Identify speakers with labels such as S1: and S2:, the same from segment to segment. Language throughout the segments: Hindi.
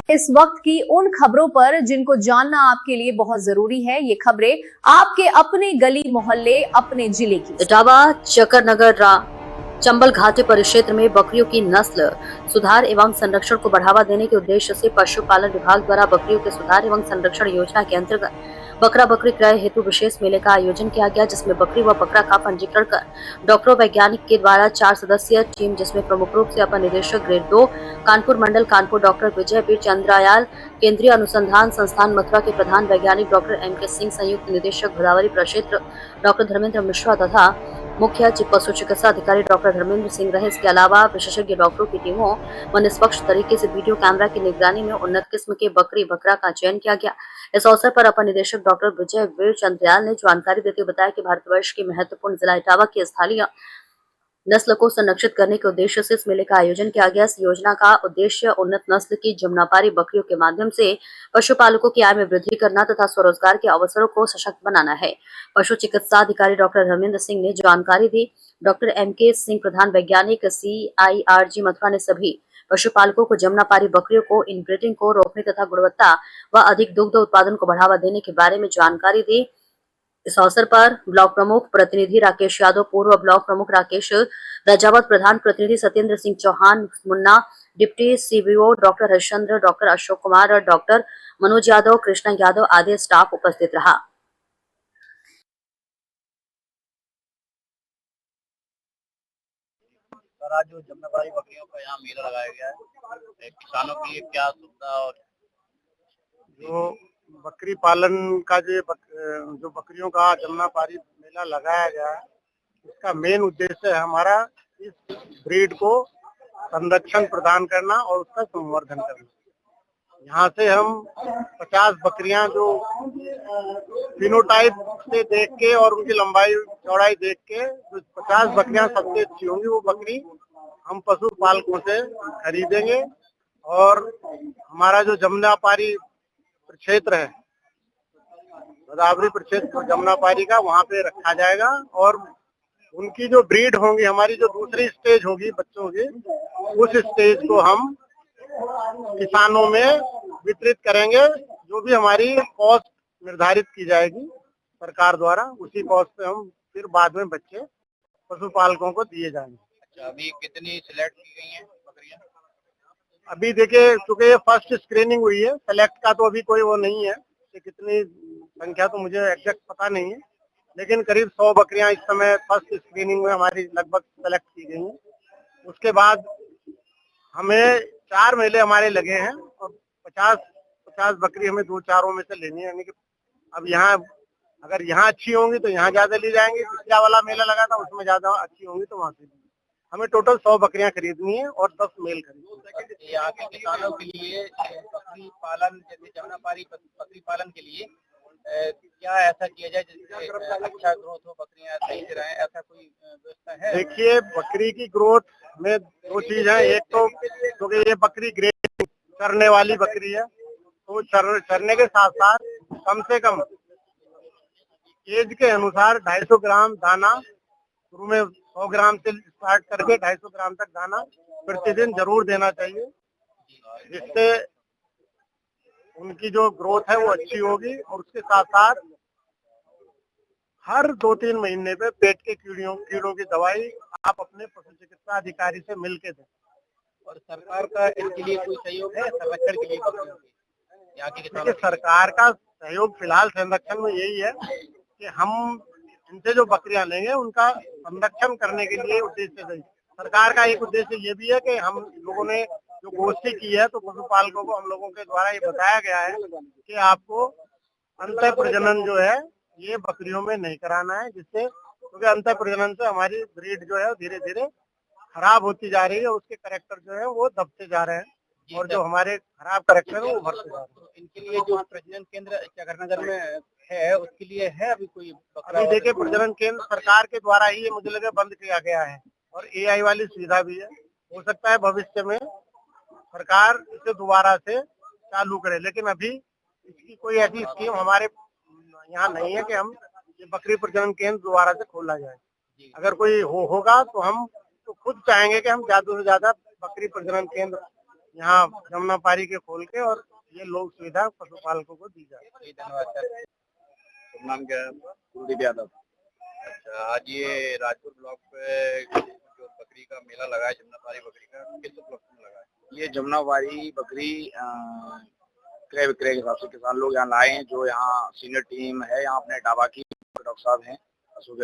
S1: इस वक्त की उन खबरों पर जिनको जानना आपके लिए बहुत जरूरी है। ये खबरें आपके अपने गली मोहल्ले, अपने जिले की।
S2: इटावा चकरनगर चंबल घाटी परिक्षेत्र में बकरियों की नस्ल सुधार एवं संरक्षण को बढ़ावा देने के उद्देश्य से पशुपालन विभाग द्वारा बकरियों के सुधार एवं संरक्षण योजना के अंतर्गत बकरा बकरी क्रय हेतु विशेष मेले का आयोजन किया गया, जिसमें बकरी व बकरा का पंजीकरण कर डॉक्टरों वैज्ञानिक के द्वारा 4 सदस्यीय टीम, जिसमें प्रमुख रूप से अपर निदेशक ग्रेड 2 कानपुर मंडल कानपुर डॉक्टर विजय बीर चंद्रयाल, केंद्रीय अनुसंधान संस्थान मथुरा के प्रधान वैज्ञानिक डॉक्टर एम के सिंह, संयुक्त निदेशक गोदावरी प्रक्षेत्र डॉक्टर धर्मेंद्र मिश्रा तथा मुख्य पशु चिकित्सा अधिकारी डॉक्टर धर्मेंद्र सिंह रहे। इसके अलावा विशेषज्ञ डॉक्टरों की टीमों व निष्पक्ष तरीके से वीडियो कैमरा की निगरानी में उन्नत किस्म के बकरी बकरा का चयन किया गया। इस अवसर पर अपर निदेशक डॉक्टर विजय वीर चंद्रयाल ने जानकारी देते हुए बताया कि भारतवर्ष की महत्वपूर्ण जिला इटावा की स्थलीय नस्ल को संरक्षित करने के उद्देश्य से इस मेले का आयोजन किया गया। इस योजना का उद्देश्य उन्नत नस्ल की जमुनापारी बकरियों के माध्यम से पशुपालकों की आय में वृद्धि करना तथा स्वरोजगार के अवसरों को सशक्त बनाना है। पशु चिकित्सा अधिकारी डॉक्टर धर्मेंद्र सिंह ने जानकारी दी। डॉक्टर एम के सिंह, प्रधान वैज्ञानिक CIRG मथुरा ने सभी पशुपालकों को जमुनापारी बकरियों को इनब्रीडिंग को रोकने तथा गुणवत्ता व अधिक दुग्ध उत्पादन को बढ़ावा देने के बारे में जानकारी दी। इस अवसर पर ब्लॉक प्रमुख प्रतिनिधि राकेश यादव, पूर्व ब्लॉक प्रमुख राकेश राजावत, प्रधान प्रतिनिधि Satyendra Singh Chauhan Munna, deputy CBO doctor Harishchandra, doctor Ashok Kumar, doctor Manoj Yadav, Krishna Yadav आदि स्टाफ उपस्थित रहा।
S3: आज जो जमुनापारी बकरियों का यहाँ मेला लगाया गया है, किसानों के लिए क्या सुविधा और
S4: जो बकरी पालन का जो बकरियों का जमुनापारी मेला लगाया गया है, इसका मेन उद्देश्य है हमारा इस ब्रीड को संरक्षण प्रदान करना और उसका संवर्धन करना। यहाँ से हम 50 बकरियां जो फिनोटाइप से देख के और उनकी लंबाई चौड़ाई देख के जो 50 बकरियां सबसे अच्छी होंगी वो बकरी हम पशुपालकों से खरीदेंगे और हमारा जो जमुनापारी प्रक्षेत्र है, गोदावरी प्रक्षेत्र जमुनापारी का, वहाँ पे रखा जाएगा और उनकी जो ब्रीड होंगी, हमारी जो दूसरी स्टेज होगी बच्चों की, उस स्टेज को हम किसानों में वितरित करेंगे। जो भी हमारी कॉस्ट निर्धारित की जाएगी सरकार द्वारा, उसी कॉस्ट पे हम फिर बाद में बच्चे पशुपालकों को दिए जाएंगे।
S3: अच्छा, अभी कितनी सिलेक्ट की गई हैं बकरियां?
S4: अभी देखिए, चूंकि ये फर्स्ट स्क्रीनिंग हुई है, सेलेक्ट का तो अभी कोई वो नहीं है कि कितनी संख्या तो मुझे एग्जैक्ट पता नहीं है, लेकिन करीब 100 बकरियां इस समय फर्स्ट स्क्रीनिंग में हमारी लगभग सेलेक्ट की गई हैं। उसके बाद हमें 4 मेले हमारे लगे हैं और 50 बकरी हमें 2-4 में से लेनी है। यानी कि अब यहाँ अगर यहाँ अच्छी होंगी तो यहाँ ज्यादा ली जाएंगी, पिछला वाला मेला लगा था उसमें ज्यादा अच्छी होंगी तो वहाँ से हमें टोटल 100 बकरियां खरीदनी है और 10 मेल खरीदनी।
S3: यहाँ के किसानों के लिए बकरी पालन, जैसे जमुनापारी बकरी पालन के लिए क्या ऐसा किया जाए जिससे अच्छा ग्रोथ हो, बकरियां सही से रहें, ऐसा कोई व्यवस्था है?
S4: देखिए, बकरी की ग्रोथ में 2 चीज है। एक तो क्योंकि ये बकरी ग्रेड चरने वाली बकरी है, तो चरने के साथ साथ कम से कम एज के अनुसार 250 ग्राम दाना, शुरू में 100 ग्राम से स्टार्ट करके 250 ग्राम तक दाना प्रतिदिन जरूर देना चाहिए, जिससे उनकी जो ग्रोथ है वो अच्छी होगी। और उसके साथ साथ हर 2-3 महीने पे पेट के कीड़ों की दवाई आप अपने पशु चिकित्सा अधिकारी से मिलके दें।
S3: और सरकार का इनके लिए कोई सहयोग है संरक्षण के लिए बकरियों के? यहाँ के किसानों
S4: सरकार का सहयोग फिलहाल संरक्षण में यही है कि हम इनसे जो बकरियां लेंगे उनका संरक्षण करने के लिए उद्देश्य से सरकार का एक उद्देश्य ये भी है कि हम लोगों ने जो गोष्ठी की है तो पशुपालकों को हम लोगों के द्वारा ये बताया गया है कि आपको अंतः प्रजनन जो है ये बकरियों में नहीं कराना है, जिससे क्योंकि अंतः प्रजनन से हमारी ब्रीड जो है धीरे धीरे खराब होती जा रही है, उसके कैरेक्टर जो है वो दबते जा रहे हैं और जो हमारे खराब कैरेक्टर है वो बढ़ते जा रहे हैं।
S3: इनके लिए जो प्रजनन केंद्र चकरनगर में है, उसके लिए है अभी कोई?
S4: अभी देखिए, प्रजनन केंद्र सरकार के द्वारा ही ये मुझे लगे बंद किया गया है और AI वाली सुविधा भी है। हो सकता है भविष्य में सरकार इसे दोबारा से चालू करे, लेकिन अभी इसकी कोई ऐसी स्कीम हमारे यहाँ नहीं है कि हम ये बकरी प्रजनन केंद्र दोबारा से खोला जाए। अगर कोई होगा तो हम तो खुद चाहेंगे कि हम ज्यादा से ज्यादा बकरी प्रजनन केंद्र यहाँ जमुना पारी के खोल के और ये लोक सुविधा पशुपालकों को दी जाए।
S3: जी, धन्यवाद सर।
S5: नाम क्या है?
S3: कुलदीप यादव।
S5: अच्छा, आज ये राजपुर ब्लॉक पे जो बकरी का मेला लगा है, जमुनापारी बकरी का, किस उपलक्ष्य में लगा है?
S3: ये जमुनापारी बकरी क्रय विक्रय के हिसाब से किसान लोग यहाँ लाए हैं। जो यहाँ सीनियर टीम है यहाँ अपने इटावा की, डॉक्टर साहब हैं अशोक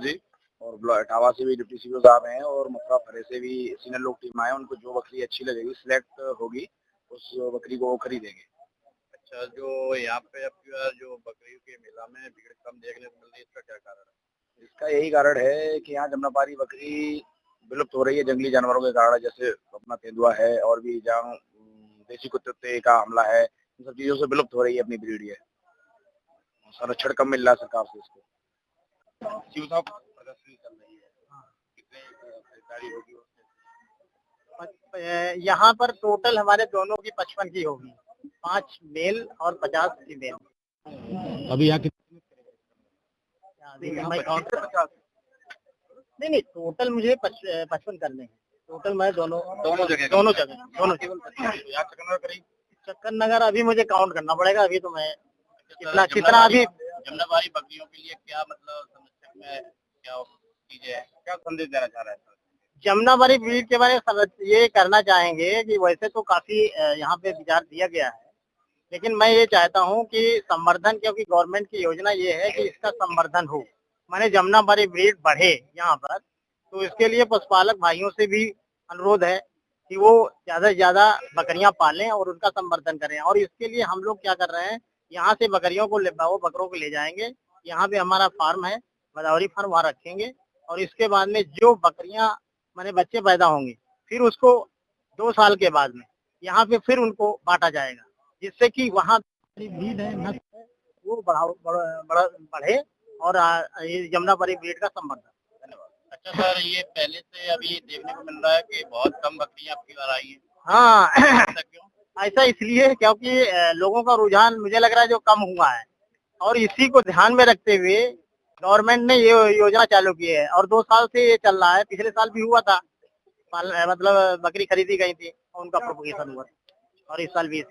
S3: जी, और इटावा से भी डिप्टी सीओ साहब हैं, और मथुरा फरे से भी सीनियर लोग टीम आए। उनको जो बकरी अच्छी लगेगी सिलेक्ट होगी उस बकरी को वो खरीदेंगे।
S5: अच्छा, जो यहाँ पे अब की बार जो बकरियों के मेला में भीड़ कम देखने को मिल रही है, इसका क्या कारण है?
S3: इसका यही कारण है कि यहाँ जमुनापारी बकरी विलुप्त हो रही है जंगली जानवरों के कारण, जैसे अपना तेंदुआ है और भी जहाँ देसी कुत्ते का हमला है, इन सब चीजों से विलुप्त हो रही है अपनी ब्रीड। ये संरक्षण कम मिल रहा है सरकार से इसको।
S5: शिव साहब प्रदर्शनी चल रही है, कितने खरीदारी होगी?
S4: यहाँ पर टोटल हमारे दोनों की 55 की होगी, 5 मेल और 50 फीमेल।
S5: अभी यहाँ
S4: नहीं, टोटल मुझे 55 करने हैं। टोटल मैं दोनों जगह चक्कर नगर अभी मुझे काउंट करना पड़ेगा। अभी तो मैं कितना अभी
S5: जमुनापारी बकरियों के लिए क्या मतलब संरक्षण में क्या चीजें हैं, क्या संदेश देना चाह रहे हैं?
S4: जमुनापारी ब्रीड के बारे में ये करना चाहेंगे कि वैसे तो काफी यहाँ पे विचार दिया गया है, लेकिन मैं ये चाहता हूँ कि संवर्धन, क्योंकि गवर्नमेंट की योजना ये है कि इसका संवर्धन हो, माने जमुनापारी ब्रीड बढ़े यहाँ पर। तो इसके लिए पशुपालक भाइयों से भी अनुरोध है कि वो ज्यादा से ज्यादा बकरियां पालें और उनका संवर्धन करें। और इसके लिए हम लोग क्या कर रहे हैं, यहाँ से बकरियों को बकरों को ले जाएंगे। यहाँ पे हमारा फार्म है, भदौरी फार्म, वहाँ रखेंगे। और इसके बाद में जो बकरियां माने बच्चे पैदा होंगे, फिर उसको 2 साल के बाद में यहाँ पे फिर उनको बांटा जाएगा, जिससे कि वहाँ ब्रीड है नस्ल है वो बढ़े और ये जमुनापारी ब्रीड का संवर्धन।
S5: अच्छा सर, ये पहले से अभी देखने को मिल रहा है कि बहुत कम बकरियां आपकी बार आई हैं।
S4: हाँ
S5: ऐसा क्यों?
S4: ऐसा इसलिए क्योंकि लोगों का रुझान मुझे लग रहा है जो कम हुआ है, और इसी को ध्यान में रखते हुए गवर्नमेंट ने ये योजना चालू की है। और 2 साल से ये चल रहा है। पिछले साल भी हुआ था, मतलब बकरी खरीदी गई थी और उनका प्रोपगेशन हुआ था, और इस साल भी